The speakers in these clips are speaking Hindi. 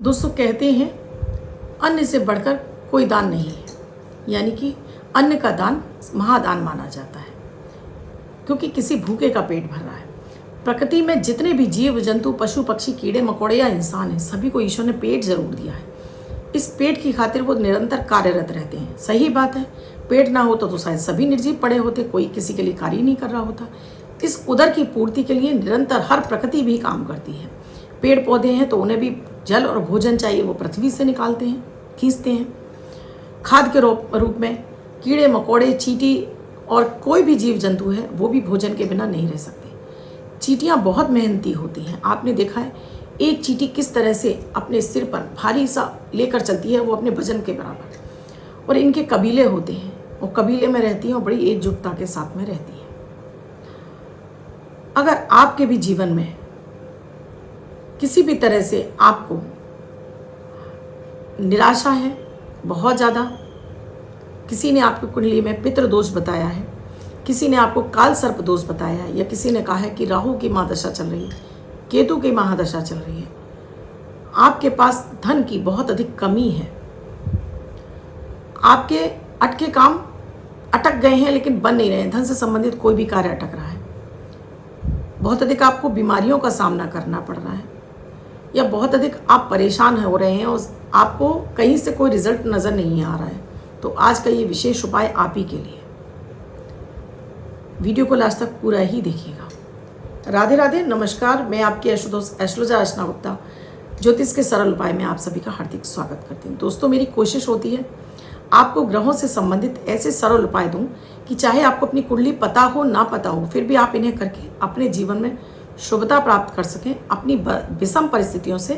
दोस्तों कहते हैं अन्न से बढ़कर कोई दान नहीं है, यानी कि अन्न का दान महादान माना जाता है, क्योंकि किसी भूखे का पेट भर रहा है। प्रकृति में जितने भी जीव जंतु, पशु पक्षी, कीड़े मकोड़े या इंसान हैं, सभी को ईश्वर ने पेट जरूर दिया है। इस पेट की खातिर वो निरंतर कार्यरत रहते हैं। सही बात है, पेट ना हो तो शायद सभी निर्जीव पड़े होते, कोई किसी के लिए कार्य नहीं कर रहा होता। इस उदर की पूर्ति के लिए निरंतर हर प्रकृति भी काम करती है। पेड़ पौधे हैं तो उन्हें भी जल और भोजन चाहिए, वो पृथ्वी से निकालते हैं, खींचते हैं। खाद के रूप में कीड़े मकोड़े, चींटी और कोई भी जीव जंतु है वो भी भोजन के बिना नहीं रह सकते। चींटियाँ बहुत मेहनती होती हैं। आपने देखा है एक चींटी किस तरह से अपने सिर पर भारी सा लेकर चलती है, वो अपने वजन के बराबर। और इनके कबीले होते हैं, वो कबीले में रहती हैं और बड़ी एकजुटता के साथ में रहती हैं। अगर आपके भी जीवन में किसी भी तरह से आपको निराशा है बहुत ज़्यादा, किसी ने आपकी कुंडली में पितृ दोष बताया है, किसी ने आपको काल सर्प दोष बताया है, या किसी ने कहा है कि राहु की महादशा चल रही है, केतु की महादशा चल रही है, आपके पास धन की बहुत अधिक कमी है, आपके अटके काम अटक गए हैं लेकिन बन नहीं रहे हैं, धन से संबंधित कोई भी कार्य अटक रहा है, बहुत अधिक आपको बीमारियों का सामना करना पड़ रहा है, या बहुत अधिक आप परेशान हो रहे हैं और आपको कहीं से कोई रिजल्ट नज़र नहीं आ रहा है, तो आज का ये विशेष उपाय आप ही के लिए। वीडियो को लास्ट तक पूरा ही देखिएगा। राधे राधे, नमस्कार। मैं आपकी एस्ट्रोलॉजर अर्चना गुप्ता ज्योतिष के सरल उपाय में आप सभी का हार्दिक स्वागत करती हूँ। दोस्तों मेरी कोशिश होती है आपको ग्रहों से संबंधित ऐसे सरल उपाय दूँ कि चाहे आपको अपनी कुंडली पता हो ना पता हो, फिर भी आप इन्हें करके अपने जीवन में शुभता प्राप्त कर सकें, अपनी विषम परिस्थितियों से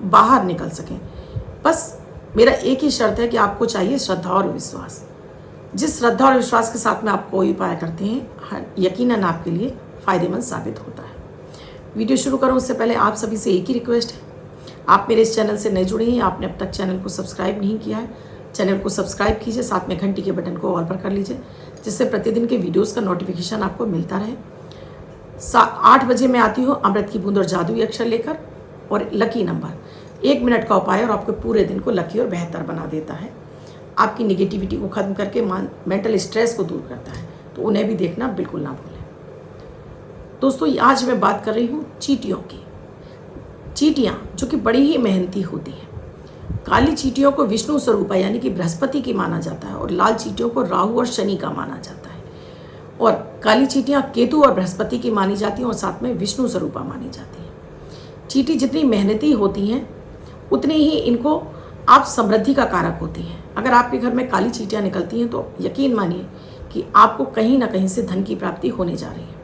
बाहर निकल सकें। बस मेरा एक ही शर्त है कि आपको चाहिए श्रद्धा और विश्वास। जिस श्रद्धा और विश्वास के साथ में आप कोई उपाय करते हैं, यकीनन आपके लिए फ़ायदेमंद साबित होता है। वीडियो शुरू करूं उससे पहले आप सभी से एक ही रिक्वेस्ट है, आप मेरे इस चैनल से नए जुड़े हैं, आपने अब तक चैनल को सब्सक्राइब नहीं किया है, चैनल को सब्सक्राइब कीजिए, साथ में घंटी के बटन को ऑल पर कर लीजिए, जिससे प्रतिदिन के वीडियोज़ का नोटिफिकेशन आपको मिलता रहे। 8 बजे मैं आती हूँ अमृत की बूंद और जादुई अक्षर लेकर, और लकी नंबर 1 मिनट का उपाय और आपके पूरे दिन को लकी और बेहतर बना देता है, आपकी निगेटिविटी को ख़त्म करके मेंटल स्ट्रेस को दूर करता है। तो उन्हें भी देखना बिल्कुल ना भूलें। दोस्तों आज मैं बात कर रही हूँ चींटियों की। चींटियाँ जो कि बड़ी ही मेहनती होती हैं। काली चींटियों को विष्णु स्वरूपा यानी कि बृहस्पति की माना जाता है, और लाल चींटियों को राहु और शनि का माना जाता है, और काली चींटियाँ केतु और बृहस्पति की मानी जाती हैं, और साथ में विष्णु स्वरूपा मानी जाती हैं। चींटी जितनी मेहनती होती हैं उतनी ही इनको आप समृद्धि का कारक होती हैं। अगर आपके घर में काली चींटियाँ निकलती हैं तो यकीन मानिए कि आपको कहीं ना कहीं से धन की प्राप्ति होने जा रही है,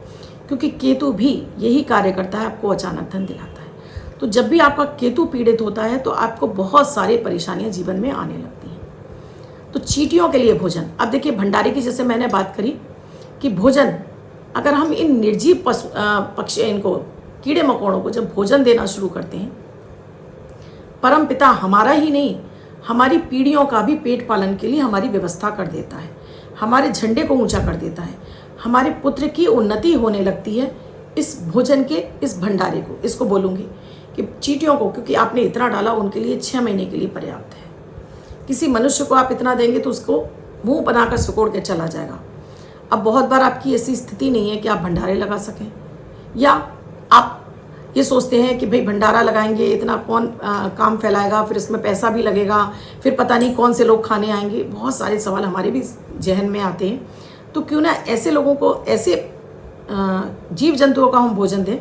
क्योंकि केतु भी यही कार्य करता है, आपको अचानक धन दिलाता है। तो जब भी आपका केतु पीड़ित होता है तो आपको बहुत सारी परेशानियां जीवन में आने लगती हैं। तो चींटियों के लिए भोजन, अब देखिए भंडारे की जैसे मैंने बात करी कि भोजन, अगर हम इन निर्जीव पक्षी, इनको कीड़े मकोड़ों को जब भोजन देना शुरू करते हैं, परम पिता हमारा ही नहीं हमारी पीढ़ियों का भी पेट पालन के लिए हमारी व्यवस्था कर देता है, हमारे झंडे को ऊंचा कर देता है, हमारे पुत्र की उन्नति होने लगती है इस भोजन के, इस भंडारे को, इसको बोलूँगी कि चींटियों को, क्योंकि आपने इतना डाला उनके लिए 6 महीने के लिए पर्याप्त है। किसी मनुष्य को आप इतना देंगे तो उसको मुंह बनाकर सिकोड़ के चला जाएगा। अब बहुत बार आपकी ऐसी स्थिति नहीं है कि आप भंडारे लगा सकें, या आप ये सोचते हैं कि भाई भंडारा लगाएंगे इतना कौन काम फैलाएगा, फिर इसमें पैसा भी लगेगा, फिर पता नहीं कौन से लोग खाने आएंगे। बहुत सारे सवाल हमारे भी जहन में आते हैं। तो क्यों ना ऐसे लोगों को, ऐसे जीव जंतुओं का हम भोजन दें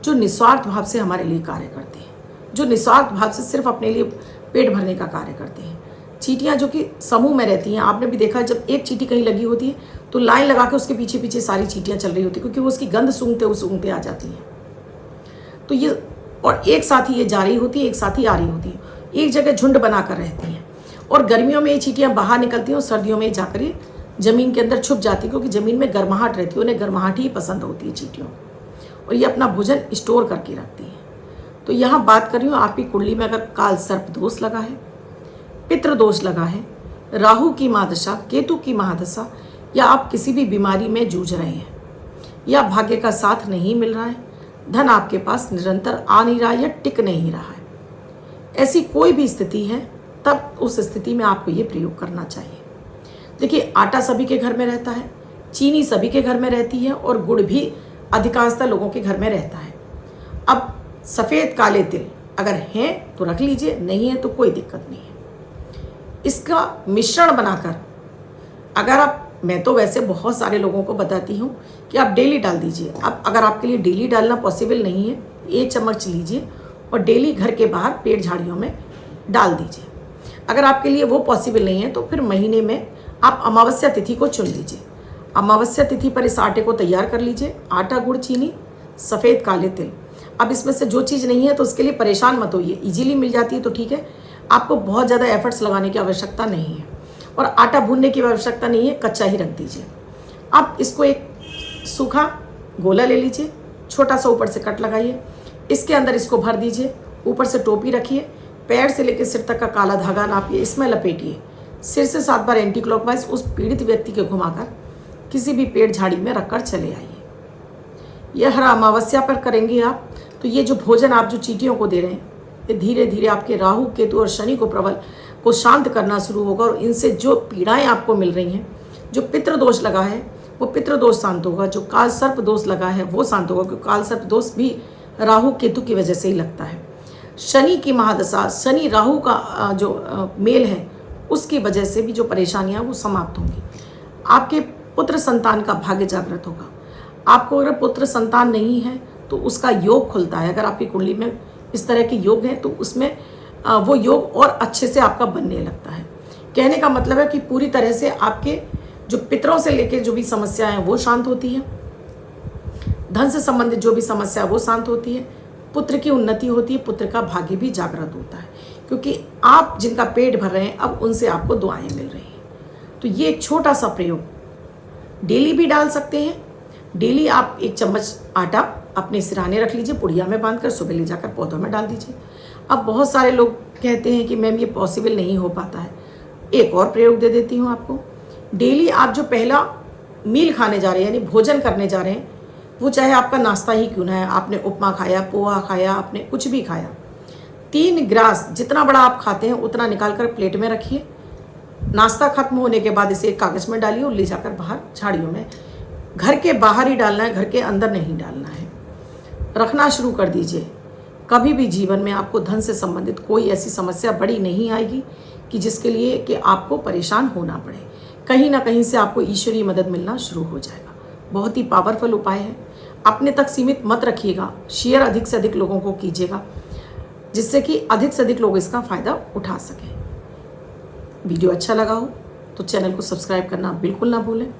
जो निस्वार्थ भाव से हमारे लिए कार्य करते हैं, जो निस्वार्थ भाव से सिर्फ अपने लिए पेट भरने का कार्य करते हैं। चींटियाँ जो कि समूह में रहती हैं, आपने भी देखा जब एक चींटी कहीं लगी होती है तो लाइन लगा के उसके पीछे पीछे सारी चींटियाँ चल रही होती हैं, क्योंकि वो उसकी गंध सूंघते आ जाती हैं। तो ये, और एक साथ ही ये जा रही होती है, एक साथ ही आ रही होती है, एक जगह झुंड बनाकर रहती हैं। और गर्मियों में ये चींटियाँ बाहर निकलती हैं और सर्दियों में जाकर ये ज़मीन के अंदर छुप जाती है, क्योंकि ज़मीन में गर्माहट रहती है, उन्हें गर्माहट ही पसंद होती है चींटियों को, और ये अपना भोजन स्टोर करके रखती है। तो यहाँ बात कर रही हूँ आपकी कुंडली में अगर काल सर्प दोष लगा है, पितृ दोष लगा है, राहु की महादशा, केतु की महादशा, या आप किसी भी बीमारी में जूझ रहे हैं, या भाग्य का साथ नहीं मिल रहा है, धन आपके पास निरंतर आ नहीं रहा या टिक नहीं रहा है, ऐसी कोई भी स्थिति है तब उस स्थिति में आपको ये प्रयोग करना चाहिए। देखिए, आटा सभी के घर में रहता है, चीनी सभी के घर में रहती है और गुड़ भी अधिकांशतः लोगों के घर में रहता है। अब सफ़ेद काले तिल अगर हैं तो रख लीजिए, नहीं है तो कोई दिक्कत नहीं है। इसका मिश्रण बनाकर अगर आप, मैं तो वैसे बहुत सारे लोगों को बताती हूँ कि आप डेली डाल दीजिए। अब अगर आपके लिए डेली डालना पॉसिबल नहीं है, 1 चम्मच लीजिए और डेली घर के बाहर पेड़ झाड़ियों में डाल दीजिए। अगर आपके लिए वो पॉसिबल नहीं है तो फिर महीने में आप अमावस्या तिथि को चुन लीजिए। अमावस्या तिथि पर इस आटे को तैयार कर लीजिए। आटा, गुड़, चीनी, सफ़ेद काले तिल। अब इसमें से जो चीज़ नहीं है तो उसके लिए परेशान मत होइए, इजीली मिल जाती है तो ठीक है। आपको बहुत ज़्यादा एफर्ट्स लगाने की आवश्यकता नहीं है और आटा भूनने की आवश्यकता नहीं है, कच्चा ही रख दीजिए। आप इसको एक सूखा गोला ले लीजिए, छोटा सा ऊपर से कट लगाइए, इसके अंदर इसको भर दीजिए, ऊपर से टोपी रखिए, पैर से लेकर सिर तक का काला धागा नापिए, इसमें लपेटिए, सिर से 7 बार एंटी क्लॉकवाइज उस पीड़ित व्यक्ति के घुमाकर किसी भी पेड़ झाड़ी में रखकर चले आइए। यह हर अमावस्या पर करेंगे आप तो ये जो भोजन आप जो चींटियों को दे रहे हैं, ये धीरे धीरे आपके राहु, केतु और शनि को प्रबल को शांत करना शुरू होगा और इनसे जो पीड़ाएं आपको मिल रही हैं, जो पितृदोष लगा है वो पितृदोष शांत होगा, जो काल सर्प दोष लगा है वो शांत होगा, क्योंकि काल सर्प दोष भी राहु केतु की वजह से ही लगता है। शनि की महादशा, शनि राहु का जो मेल है उसकी वजह से भी जो परेशानियां वो समाप्त होंगी। आपके पुत्र संतान का भाग्य जागृत होगा। आपको अगर पुत्र संतान नहीं है तो उसका योग खुलता है। अगर आपकी कुंडली में इस तरह के योग हैं तो उसमें वो योग और अच्छे से आपका बनने लगता है। कहने का मतलब है कि पूरी तरह से आपके जो पितरों से लेके जो भी समस्याएं हैं वो शांत होती है, धन से संबंधित जो भी समस्या है वो शांत होती है, पुत्र की उन्नति होती है, पुत्र का भाग्य भी जागृत होता है, क्योंकि आप जिनका पेट भर रहे हैं अब उनसे आपको दुआएं मिल रही हैं। तो ये एक छोटा सा प्रयोग डेली भी डाल सकते हैं। डेली आप 1 चम्मच आटा अपने सिरहाने रख लीजिए, पुड़िया में बांधकर सुबह ले जाकर पौधों में डाल दीजिए। अब बहुत सारे लोग कहते हैं कि मैम ये पॉसिबल नहीं हो पाता है। एक और प्रयोग दे देती हूँ आपको। डेली आप जो पहला मील खाने जा रहे हैं, यानी भोजन करने जा रहे हैं, वो चाहे आपका नाश्ता ही क्यों ना है, आपने उपमा खाया, पोहा खाया, आपने कुछ भी खाया, 3 ग्रास जितना बड़ा आप खाते हैं उतना निकाल कर प्लेट में रखिए। नाश्ता खत्म होने के बाद इसे एक कागज़ में डालिए और ले जाकर बाहर झाड़ियों में, घर के बाहर ही डालना है, घर के अंदर नहीं डालना है। रखना शुरू कर दीजिए। कभी भी जीवन में आपको धन से संबंधित कोई ऐसी समस्या बड़ी नहीं आएगी कि जिसके लिए कि आपको परेशान होना पड़े। कहीं ना कहीं से आपको ईश्वरीय मदद मिलना शुरू हो जाएगा। बहुत ही पावरफुल उपाय है। अपने तक सीमित मत रखिएगा, शेयर अधिक से अधिक लोगों को कीजिएगा, जिससे कि अधिक से अधिक लोग इसका फ़ायदा उठा सकें। वीडियो अच्छा लगा हो तो चैनल को सब्सक्राइब करना बिल्कुल ना भूलें।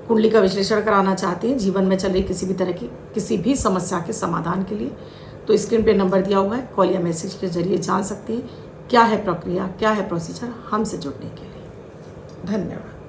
कुंडली का विश्लेषण कराना चाहते हैं जीवन में चल रही किसी भी तरह की किसी भी समस्या के समाधान के लिए, तो स्क्रीन पे नंबर दिया हुआ है, कॉल या मैसेज के जरिए जान सकते हैं क्या है प्रक्रिया, क्या है प्रोसीजर हमसे जुड़ने के लिए। धन्यवाद।